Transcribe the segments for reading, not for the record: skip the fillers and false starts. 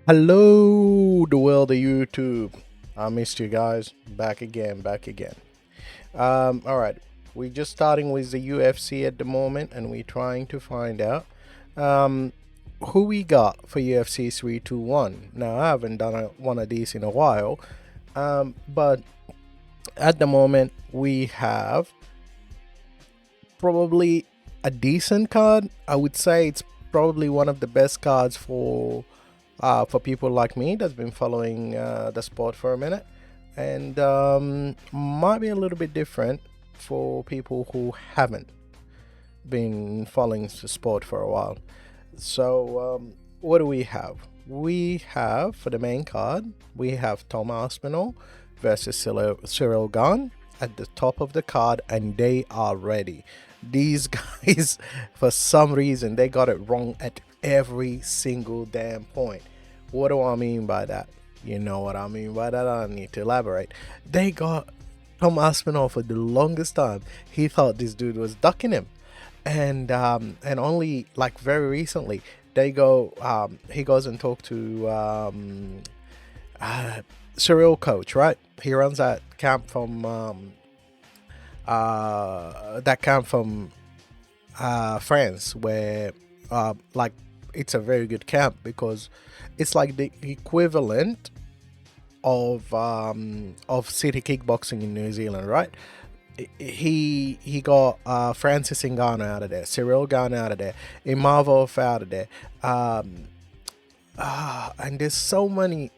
Hello, the world of YouTube. I missed you guys. Back again, back again. All right. We're just starting with the UFC at the moment, and we're trying to find out um, who we got for UFC 321. Now, I haven't done one of these in a while, but at the moment, we have probably a decent card. I would say it's probably one of the best cards for people like me that's been following the sport for a minute, and might be a little bit different for people who haven't been following the sport for a while. So, what do we have? We have for the main card, we have Tom Aspinall versus Ciryl Gane at the top of the card, and they are ready. These guys, for some reason, they got it wrong at every single damn point. What do I mean by that? You know what I mean by that. I don't need to elaborate. They got Tom Aspinall for the longest time. He thought this dude was ducking him, and only like very recently he goes and talk to Ciryl coach, right? He runs that camp from France, where like it's a very good camp because it's like the equivalent of city kickboxing in New Zealand, right? He got Francis Ngannou out of there, Ciryl Gane out of there, Imavov out of there, and there's so many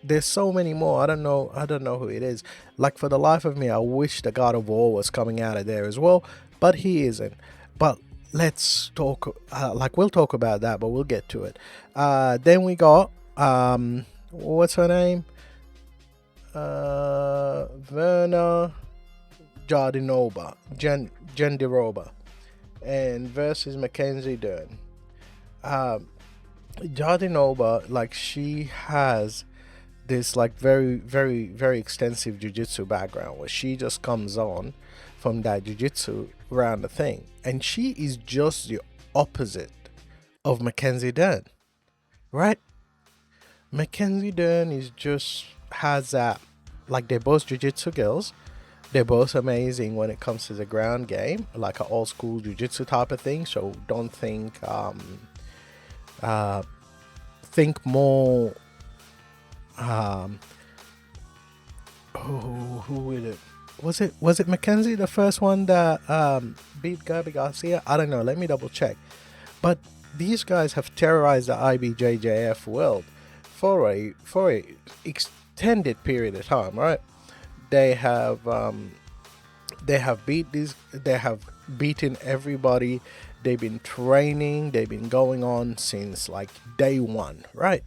more. I don't know who it is. Like, for the life of me, I wish the God of War was coming out of there as well, but he isn't. But let's talk. Like, we'll talk about that, but we'll get to it. Then we got what's her name? Verna Jandiroba, and versus Mackenzie Dern. Jandiroba, like, she has this like very very extensive jiu-jitsu background where she just comes on from that jiu-jitsu round of thing, and she is just the opposite of Mackenzie Dern, right? Mackenzie Dern is just has that, like, they're both jiu-jitsu girls. They're both amazing when it comes to the ground game, like an old school jiu-jitsu type of thing. So don't uh think more who would it was it Mackenzie, the first one that beat Gabi Garcia? I don't know, let me double check. But these guys have terrorized the IBJJF world for a extended period of time, right? They have they have beaten everybody. They've been training, they've been going on since like day one, right?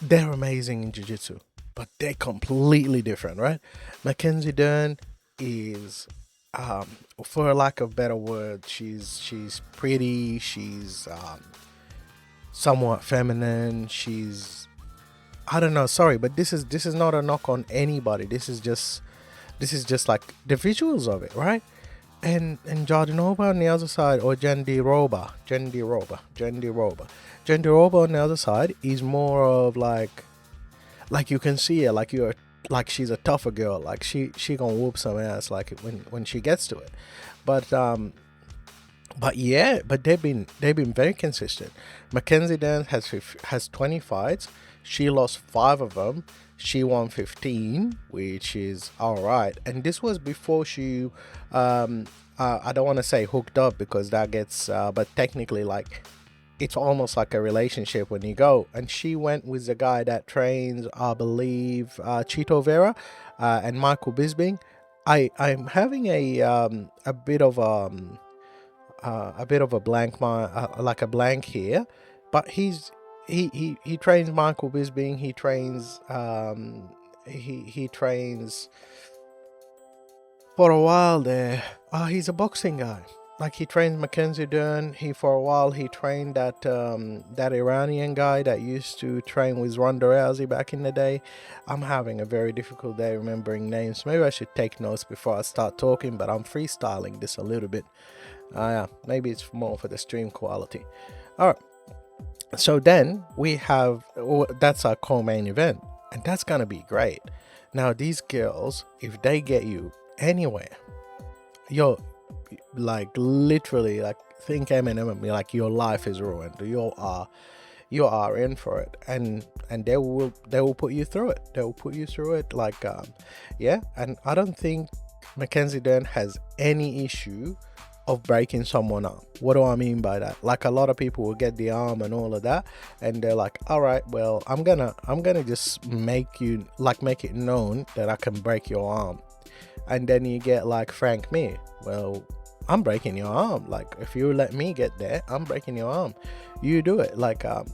They're amazing in jiu-jitsu, but they're completely different, right? Mackenzie Dern is, um, for lack of better word, she's pretty, she's somewhat feminine, she's, I don't know, sorry, but this is not a knock on anybody. This is just like the visuals of it, right? And Jandiroba on the other side, or Jandiroba on the other side is more of like you can see her, like she's a tougher girl, like she gonna whoop some ass, like when she gets to it. But yeah, but they've been very consistent. Mackenzie Dern has 20 fights. She lost 5 of them. She won 15, which is all right. And this was before she, I don't want to say hooked up because that gets, but technically, like, it's almost like a relationship when you go. And she went with the guy that trains, I believe, Chito Vera, and Michael Bisping. I'm having a bit of a blank mind, like a blank here, but he trains Michael Bisping. He trains for a while there. He's a boxing guy. Like, he trained Mackenzie Dern. For a while he trained that Iranian guy that used to train with Ronda Rousey back in the day. I'm having a very difficult day remembering names. Maybe I should take notes before I start talking, but I'm freestyling this a little bit. Yeah, maybe it's more for the stream quality. All right. So then we have that's our co-main event, and that's gonna be great. Now these girls, if they get you anywhere, you're like literally like think Eminem and be like your life is ruined. You are in for it, and they will put you through it. They will put you through it like yeah. And I don't think Mackenzie Dern has any issue of breaking someone arm. What do I mean by that? Like a lot of people will get the arm and all of that, and they're like, all right, well, I'm gonna just make it known that I can break your arm. And then you get like Frank Mir. Well, I'm breaking your arm. Like if you let me get there, I'm breaking your arm. You do it. Like what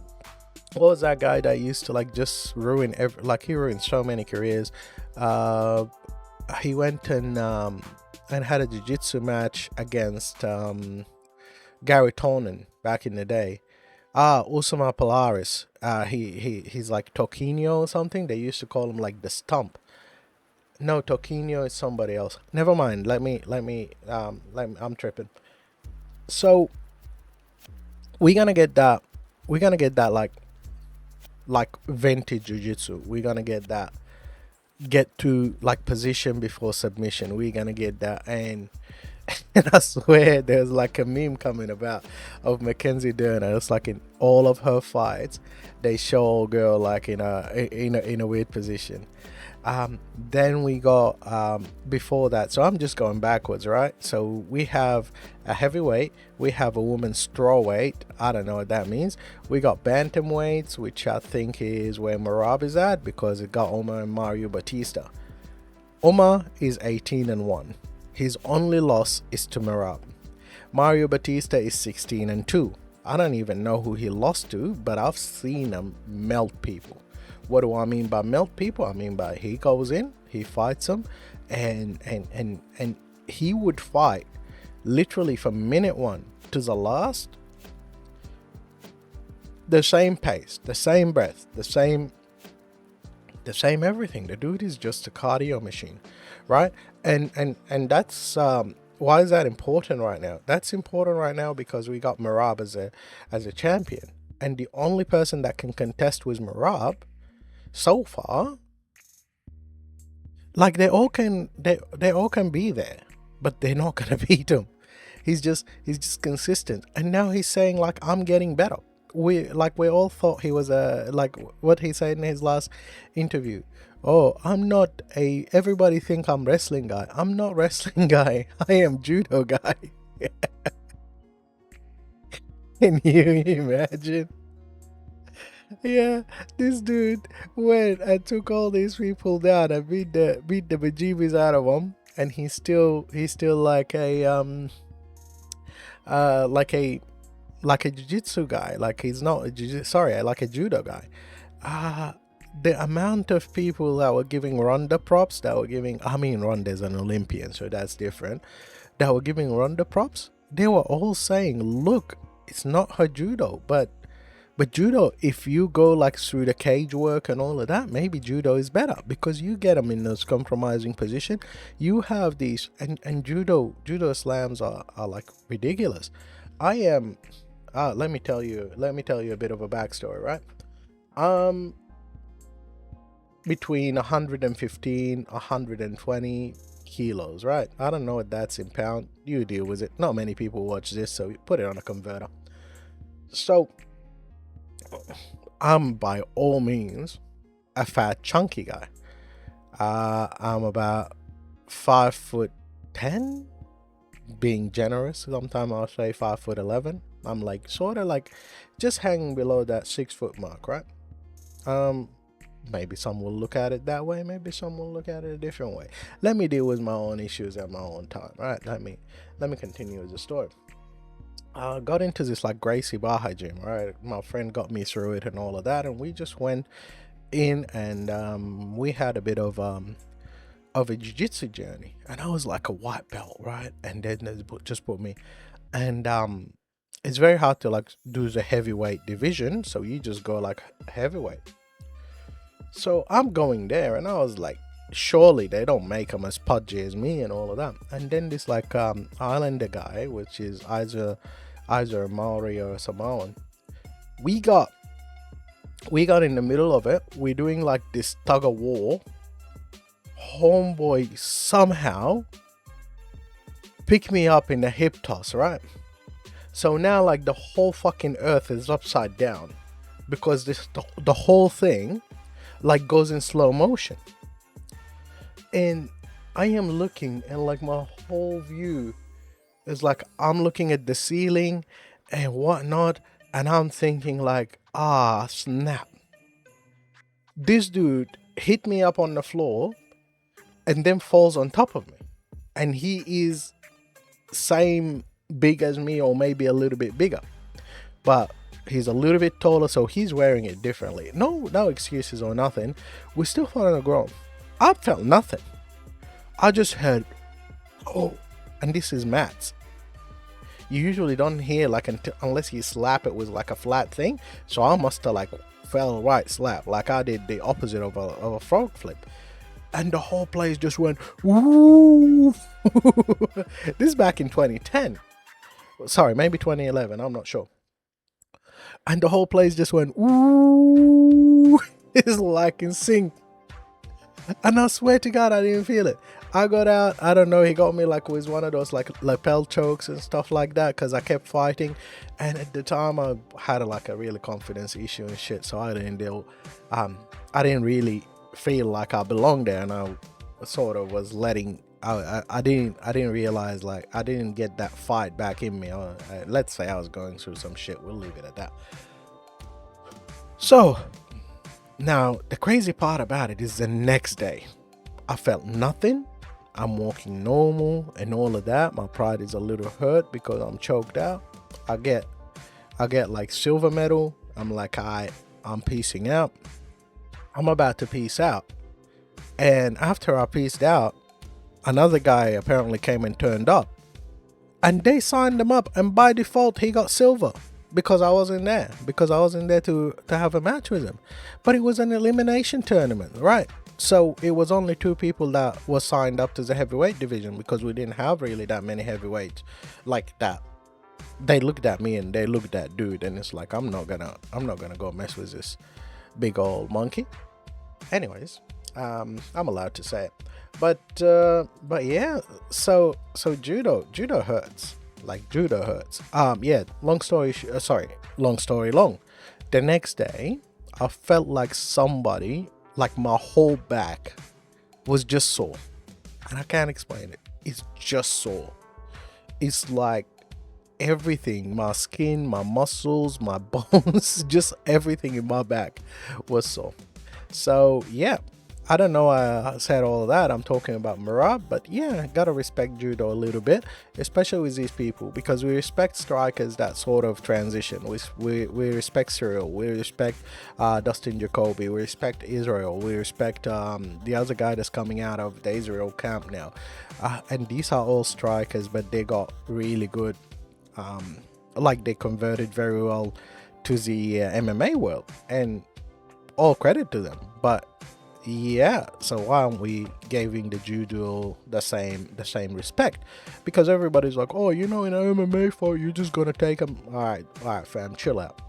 was that guy that used to like just ruin he ruined so many careers. He went and had a jiu-jitsu match against Gary Tonin back in the day. Usama Polaris. He's like Toquinho or something. They used to call him like the Stump. No, Toquinho is somebody else. Never mind. Let me I'm tripping. So we're gonna get that like vintage jiu-jitsu. We're gonna get to like position before submission. We're gonna get that, and I swear there's like a meme coming about of Mackenzie Dern, and it's like in all of her fights they show a girl like in a weird position. Then we got before that, so I'm just going backwards, right? So we have a heavyweight, we have a woman's strawweight, I don't know what that means. We got bantamweights, which I think is where Merab is at, because it got Omar and Mario Batista. Omar is 18-1. His only loss is to Merab. Mario Batista is 16-2. I don't even know who he lost to, but I've seen him melt people. What do I mean by melt people? I mean by he goes in, he fights them, and he would fight literally from minute 1 to the last, the same pace, the same breath, the same everything. The dude is just a cardio machine, right? And that's why is that important right now? That's important right now because we got Merab as a champion, and the only person that can contest with Merab so far, like they all can be there, but they're not gonna beat him. He's just consistent, and now he's saying like I'm getting better. We all thought he was like what he said in his last interview. Oh, everybody think I'm wrestling guy. I'm not wrestling guy. I am judo guy. Can you imagine? Yeah, this dude went and took all these people down and beat the bejeebies out of them, and he's still like a jiu-jitsu guy. Like he's not like a judo guy. The amount of people that were giving Ronda props, Ronda's an Olympian, so that's different, that were giving Ronda props, they were all saying, look, it's not her judo, but judo, if you go like through the cage work and all of that, maybe judo is better because you get them in those compromising position. You have these, and judo slams are like ridiculous. Let me tell you a bit of a backstory, right? Between 115, 120 kilos, right? I don't know what that's in pound. You deal with it. Not many people watch this, so you put it on a converter. So I'm by all means a fat chunky guy. I'm about 5'10", being generous. Sometimes I'll say 5'11". I'm like sort of like just hanging below that 6 foot mark, right? Maybe some will look at it that way, maybe some will look at it a different way. Let me deal with my own issues at my own time, right? Let me continue with the story. I got into this like Gracie Baja gym, right? My friend got me through it and all of that, and we just went in and we had a bit of a jiu-jitsu journey, and I was like a white belt, right? And then they just put me, and it's very hard to like do the heavyweight division, so you just go like heavyweight. So I'm going there, and I was like, surely they don't make them as pudgy as me and all of that. And then this like Islander guy, which is either a Maori or a Samoan, we got We got in the middle of it. We're doing like this tug of war. Homeboy somehow picked me up in the hip toss, right? So now like the whole fucking earth is upside down because the whole thing like goes in slow motion. And I am looking, and like my whole view is like I'm looking at the ceiling and whatnot, and I'm thinking like, ah, snap. This dude hit me up on the floor and then falls on top of me. And he is same big as me, or maybe a little bit bigger. But he's a little bit taller, so he's wearing it differently. No excuses or nothing. We're still on the ground. I felt nothing. I just heard, oh, and this is mats. You usually don't hear like unless you slap it with like a flat thing. So I must have like fell right slap, like I did the opposite of a frog flip, and the whole place just went woo. This is back in 2010. Sorry, maybe 2011. I'm not sure. And the whole place just went woo. It's like in sync. And I swear to God, I didn't feel it. I got out, I don't know, he got me like with one of those like lapel chokes and stuff like that, because I kept fighting. And at the time I had like a really confidence issue and shit, so I didn't really feel like I belonged there, and I sort of was letting, I didn't realize, like I didn't get that fight back in me. Let's say I was going through some shit, we'll leave it at that. So now the crazy part about it is the next day I felt nothing. I'm walking normal and all of that. My pride is a little hurt because I'm choked out. I get like silver medal. I'm like, I'm peacing out. I'm about to peace out. And after I peaced out, another guy apparently came and turned up. And they signed him up, and by default he got silver because I wasn't there. Because I wasn't there to have a match with him. But it was an elimination tournament, right? So it was only 2 people that were signed up to the heavyweight division, because we didn't have really that many heavyweights like that. They looked at me and they looked at dude, and it's like, I'm not gonna go mess with this big old monkey. Anyways, I'm allowed to say it. But yeah, so judo hurts. Like judo hurts. Yeah, long story long. The next day, I felt like somebody, like my whole back was just sore. And I can't explain it. It's just sore. It's like everything, my skin, my muscles, my bones, just everything in my back was sore. So yeah, I don't know why I said all of that. I'm talking about Merab, but yeah, gotta respect judo a little bit, especially with these people, because we respect strikers that sort of transition. We respect Ciryl, we respect Dustin Jacoby, we respect Israel, we respect the other guy that's coming out of the Israel camp now, and these are all strikers, but they got really good, like they converted very well to the MMA world, and all credit to them. But yeah, so why aren't we giving the judo the same respect? Because everybody's like, oh, in an MMA fight, you're just gonna take them. All right, fam, chill out.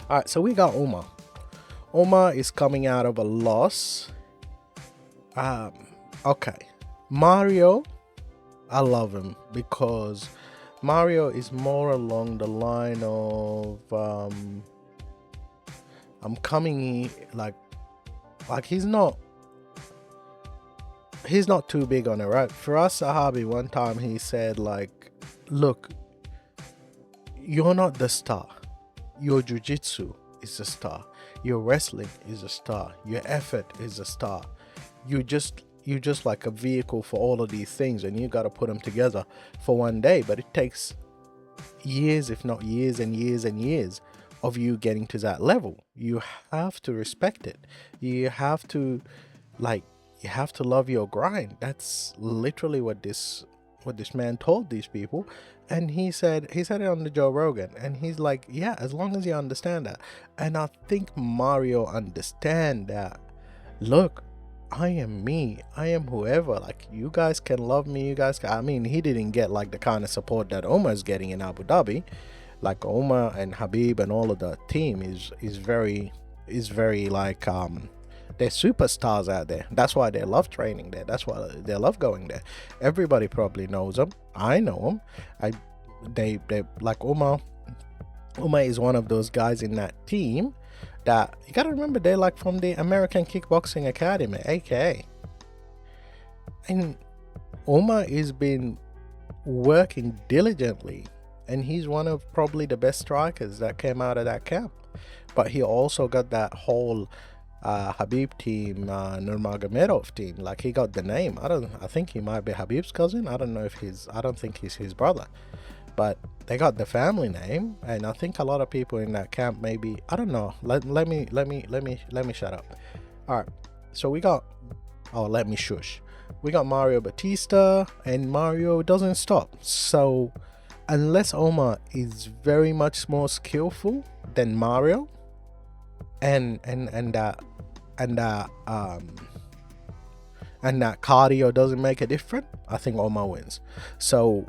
All right, so we got Omar. Omar is coming out of a loss. Okay, Mario, I love him because Mario is more along the line of I'm coming like he's not too big on it, right? Firas Zahabi, one time he said like, look, you're not the star. Your jiu-jitsu is a star. Your wrestling is a star. Your effort is a star. You're just like a vehicle for all of these things, and you got to put them together for one day. But it takes years, if not years and years and years of you getting to that level. You have to respect it. You have to love your grind. That's literally what this man told these people. And he said it on the Joe Rogan, and he's like, yeah, as long as you understand that. And I think Mario understand that. Look, I am me. I am whoever. Like, you guys can love me. He didn't get like the kind of support that Omar's getting in Abu Dhabi. Like Omar and Habib and all of the team is very is very like they're superstars out there. That's why they love training there. That's why they love going there. Everybody probably knows them. I know them. They like Omar. Omar is one of those guys in that team that you gotta remember they're like from the American Kickboxing Academy, aka. And Omar has been working diligently, and he's one of probably the best strikers that came out of that camp. But he also got that whole Habib team, Nurmagomedov team. Like, he got the name. I think he might be Habib's cousin. I don't think he's his brother. But they got the family name, and I think a lot of people in that camp maybe, I don't know. Let me shut up. All right. So we got, let me shush. We got Mario Batista, and Mario doesn't stop. So unless Omar is very much more skillful than Mario, and that cardio doesn't make a difference, I think Omar wins. So,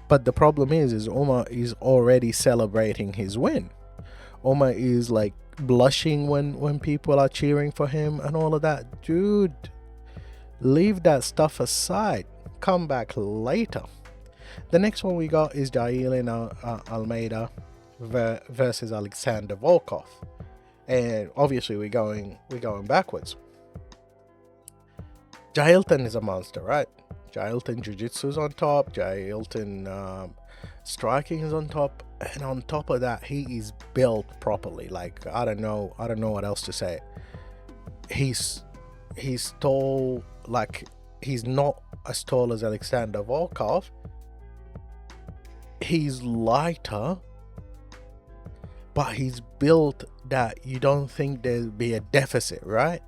but the problem is Omar is already celebrating his win. Omar is like blushing when people are cheering for him and all of that. Dude, leave that stuff aside. Come back later. The next one we got is Jailin Almeida versus Alexander Volkov. And obviously we're going backwards. Jailton is a monster, right? Jailton Jiu-Jitsu is on top. Jailton striking is on top, and on top of that, he is built properly. Like, I don't know what else to say. He's tall. Like, he's not as tall as Alexander Volkov. He's lighter, but he's built that you don't think there'll be a deficit, right?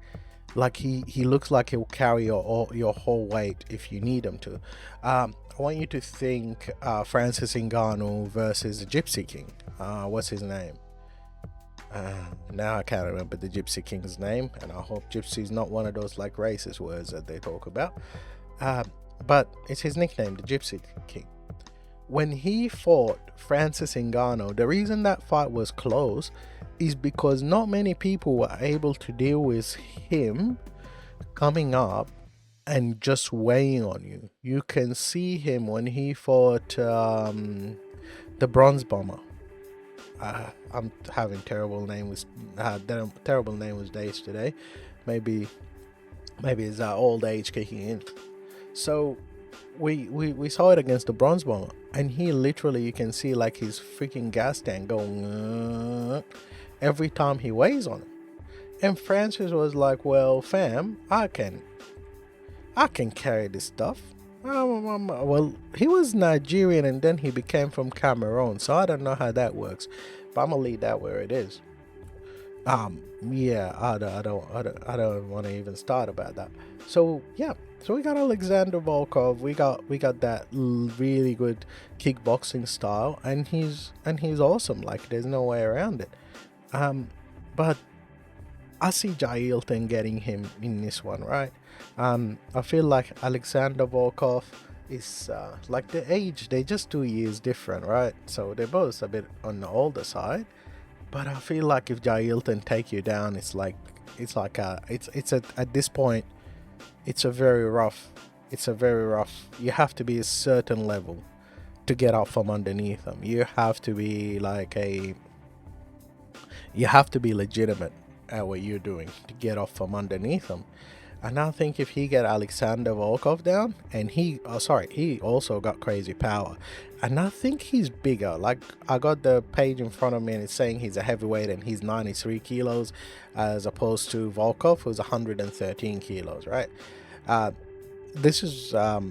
Like, he looks like he'll carry your whole weight if you need him to. I want you to think Francis Ngannou versus the Gypsy King. What's his name? Now I can't remember the Gypsy King's name, and I hope Gypsy is not one of those like racist words that they talk about. But it's his nickname, the Gypsy King. When he fought Francis Ngannou, the reason that fight was close is because not many people were able to deal with him coming up and just weighing on you. You can see him when he fought the Bronze Bomber. I'm having terrible name with days today. Maybe it's that old age kicking in. So we saw it against the Bronze Bomber, and he literally, you can see like his freaking gas tank going every time he weighs on him. And Francis was like, well, fam, I can carry this stuff. Well, he was Nigerian and then he became from Cameroon, so I don't know how that works, but I'm gonna leave that where it is. Yeah, I don't want to even start about that. So yeah, so we got Alexander Volkov. We got that really good kickboxing style, and he's awesome. Like, there's no way around it. But I see Jailton getting him in this one, right? I feel like Alexander Volkov is like the age, they just 2 years different, right? So they're both a bit on the older side. But I feel like if Jailton take you down, it's at this point, it's a very rough. You have to be a certain level to get out from underneath them. You have to be legitimate at what you're doing to get off from underneath them. And I think if he get Alexander Volkov down, and he also got crazy power, and I think he's bigger. Like, I got the page in front of me and it's saying he's a heavyweight and he's 93 kilos as opposed to Volkov, who's 113 kilos, right? This is I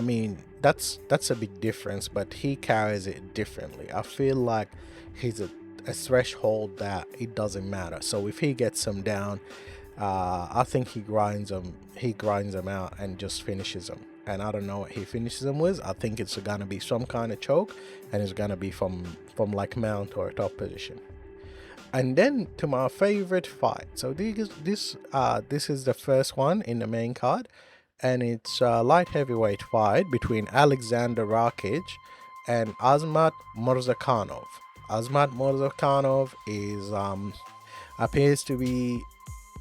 mean, that's a big difference, but he carries it differently. I feel like he's a threshold that it doesn't matter. So if he gets him down, I think he grinds them out and just finishes them. And I don't know what he finishes them with. I think it's gonna be some kind of choke, and it's gonna be from like mount or top position. And then to my favorite fight. So this is the first one in the main card, and it's a light heavyweight fight between Alexander Rakic and Azmat Murzakanov. Azmat Murzakanov is appears to be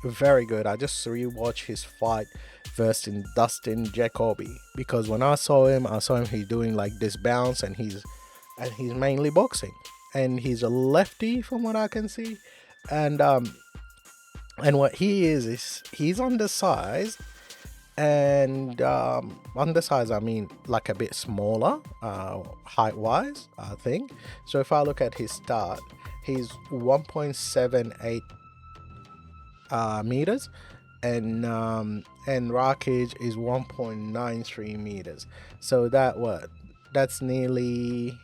very good. I just rewatched his fight versus Dustin Jacoby, because when I saw him he's doing like this bounce, and he's mainly boxing, and he's a lefty from what I can see, and what he is he's undersized, and undersized I mean like a bit smaller height wise, I think. So if I look at his start, he's 1.78 meters, and Rakic is 1.93 meters. So that's nearly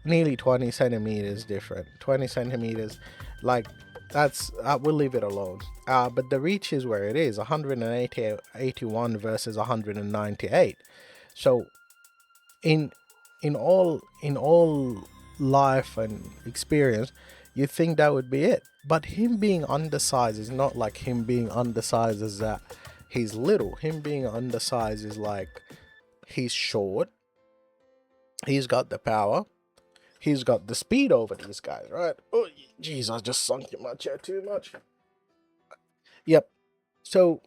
20 centimeters different. 20 centimeters, like that's we'll leave it alone. But the reach is where it is, 181 versus 198. So in all life and experience, you think that would be it. But him being undersized is not like him being undersized as that he's little. Him being undersized is like he's short, he's got the power, he's got the speed over these guys, right? Oh, jeez, I just sunk in my chair too much. Yep. So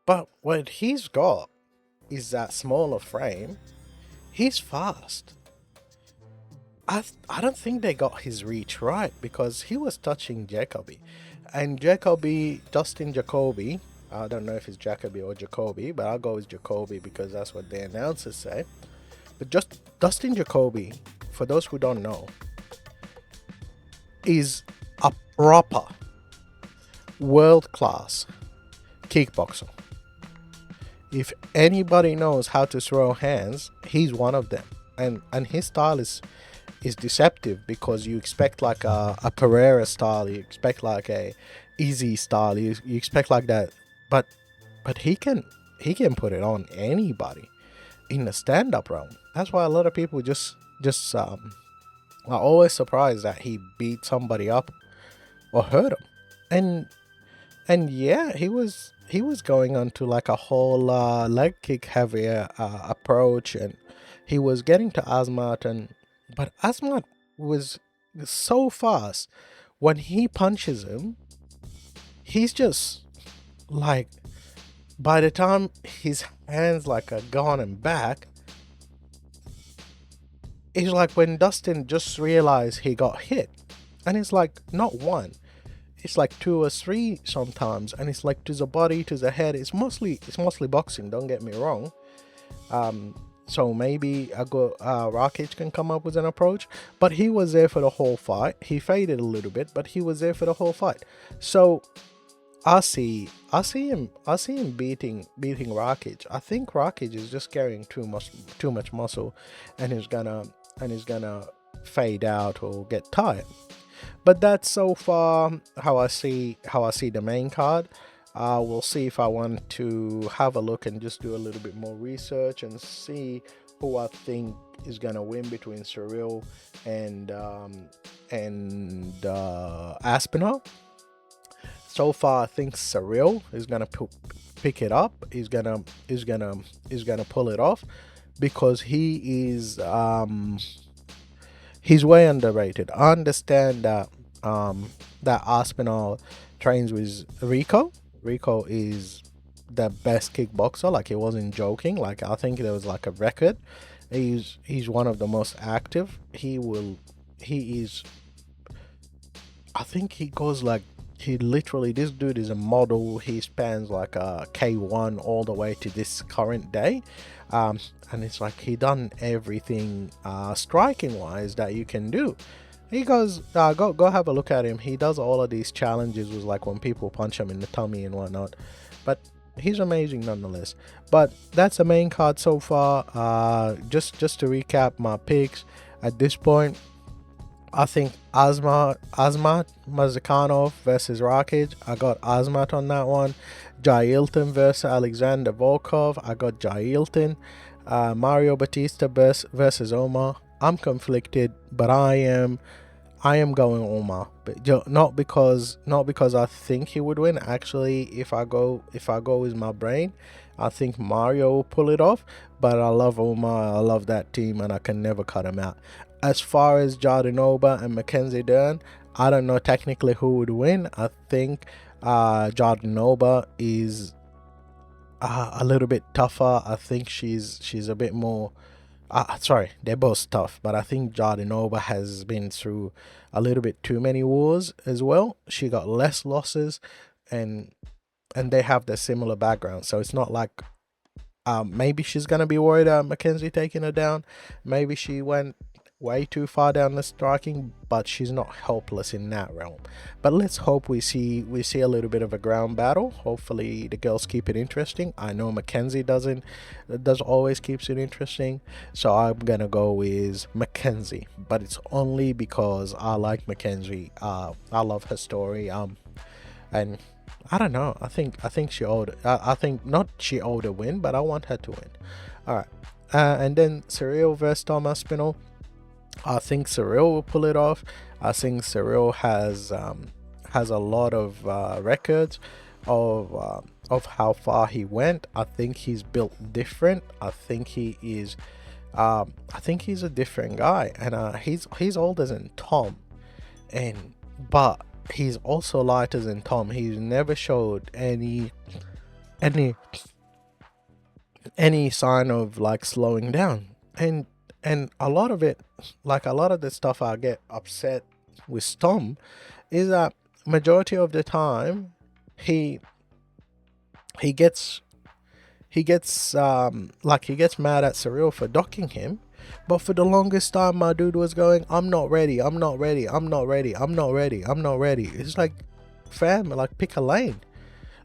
but what he's got is that smaller frame. He's fast. I don't think they got his reach right, because he was touching Jacoby. And Dustin Jacoby, I don't know if it's Jacoby or Jacoby, but I'll go with Jacoby because that's what the announcers say. But just Dustin Jacoby, for those who don't know, is a proper world-class kickboxer. If anybody knows how to throw hands, he's one of them. And his style is deceptive, because you expect like a Pereira style, you expect like a easy style, you expect like that, but he can put it on anybody in the stand-up round. That's why a lot of people just are always surprised that he beat somebody up or hurt him. And yeah, he was going on to like a whole leg kick heavy approach, and he was getting to Asmat, but Asmat was so fast. When he punches him, he's just like, by the time his hands like are gone and back, it's like when Dustin just realized he got hit, and it's like not one, it's like two or three sometimes, and it's like to the body, to the head. It's mostly boxing, don't get me wrong. So maybe Rakic can come up with an approach, but he was there for the whole fight. He faded a little bit, but he was there for the whole fight. So I see him beating Rakic. I think Rakic is just carrying too much muscle, and he's gonna fade out or get tired. But that's so far how I see the main card. We'll see if I want to have a look and just do a little bit more research and see who I think is gonna win between Ciryl and Aspinall. So far, I think Ciryl is gonna pick it up. He's gonna pull it off, because he's way underrated. I understand that Aspinall trains with Rico. Rico is the best kickboxer. Like, he wasn't joking. Like, I think there was like a record. He's one of the most active. I think he goes like, this dude is a model. He spans like a K1 all the way to this current day. And it's like he done everything striking wise that you can do. He goes, go have a look at him. He does all of these challenges with like when people punch him in the tummy and whatnot. But he's amazing nonetheless. But that's the main card so far. Just to recap my picks at this point, I think Asmat Mazakhanov versus Rakic. I got Asmat on that one. Jailton versus Alexander Volkov. I got Jailton. Mario Batista versus Omar. I'm conflicted, but I am going Omar, but not because I think he would win. Actually, if I go with my brain, I think Mario will pull it off. But I love Omar. I love that team, and I can never cut him out. As far as Jandiroba and Mackenzie Dern, I don't know technically who would win. I think Jandiroba is a little bit tougher. I think she's a bit more. Sorry, they're both tough, but I think Jandiroba has been through a little bit too many wars as well. She got less losses, and they have the similar background, so it's not like maybe she's gonna be worried about Mackenzie taking her down. Maybe she went way too far down the striking, but she's not helpless in that realm. But let's hope we see a little bit of a ground battle. Hopefully the girls keep it interesting. I know Mackenzie does always keeps it interesting, so I'm gonna go with Mackenzie, but it's only because I like Mackenzie. I love her story, and I don't know, I think she owed I think not she owed a win, but I want her to win. All right, and then Ciryl versus Tom Aspinall. I think Ciryl will pull it off. I think Ciryl has a lot of records of how far he went. I think he's built different. I think he is. I think he's a different guy, and he's older than Tom, but he's also lighter than Tom. He's never showed any sign of like slowing down, and a lot of it, like a lot of the stuff I get upset with Tom, is that majority of the time he gets mad at Ciryl for docking him, but for the longest time my dude was going, I'm not ready. It's like, fam, like, pick a lane.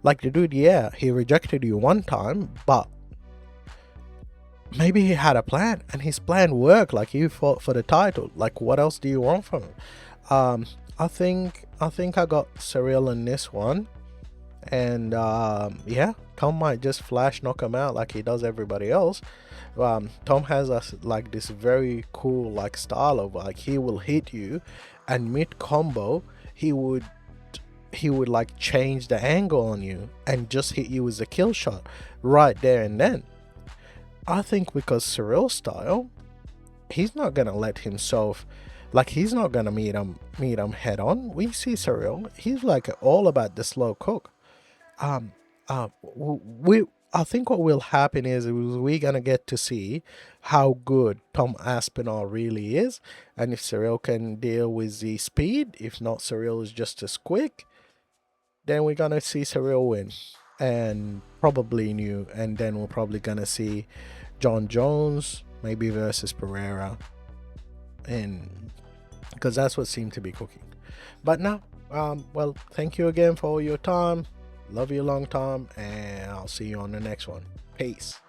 Like, the dude, yeah, he rejected you one time, but maybe he had a plan, and his plan worked. Like, you fought for the title. Like, what else do you want from him? I think I got Ciryl in this one, and yeah, Tom might just flash knock him out like he does everybody else. Tom has like this very cool like style of like, he will hit you, and mid combo he would like change the angle on you and just hit you with a kill shot right there and then. I think because Ciryl's style, he's not gonna let himself, like, he's not gonna meet him head on. We see Ciryl, he's like all about the slow cook. I think what will happen is we're gonna get to see how good Tom Aspinall really is, and if Ciryl can deal with the speed. If not, Ciryl is just as quick, then we're gonna see Ciryl win, and probably new, and then we're probably gonna see John Jones maybe versus Pereira, and because that's what seemed to be cooking. But now, well, thank you again for all your time. Love you long time, and I'll see you on the next one. Peace.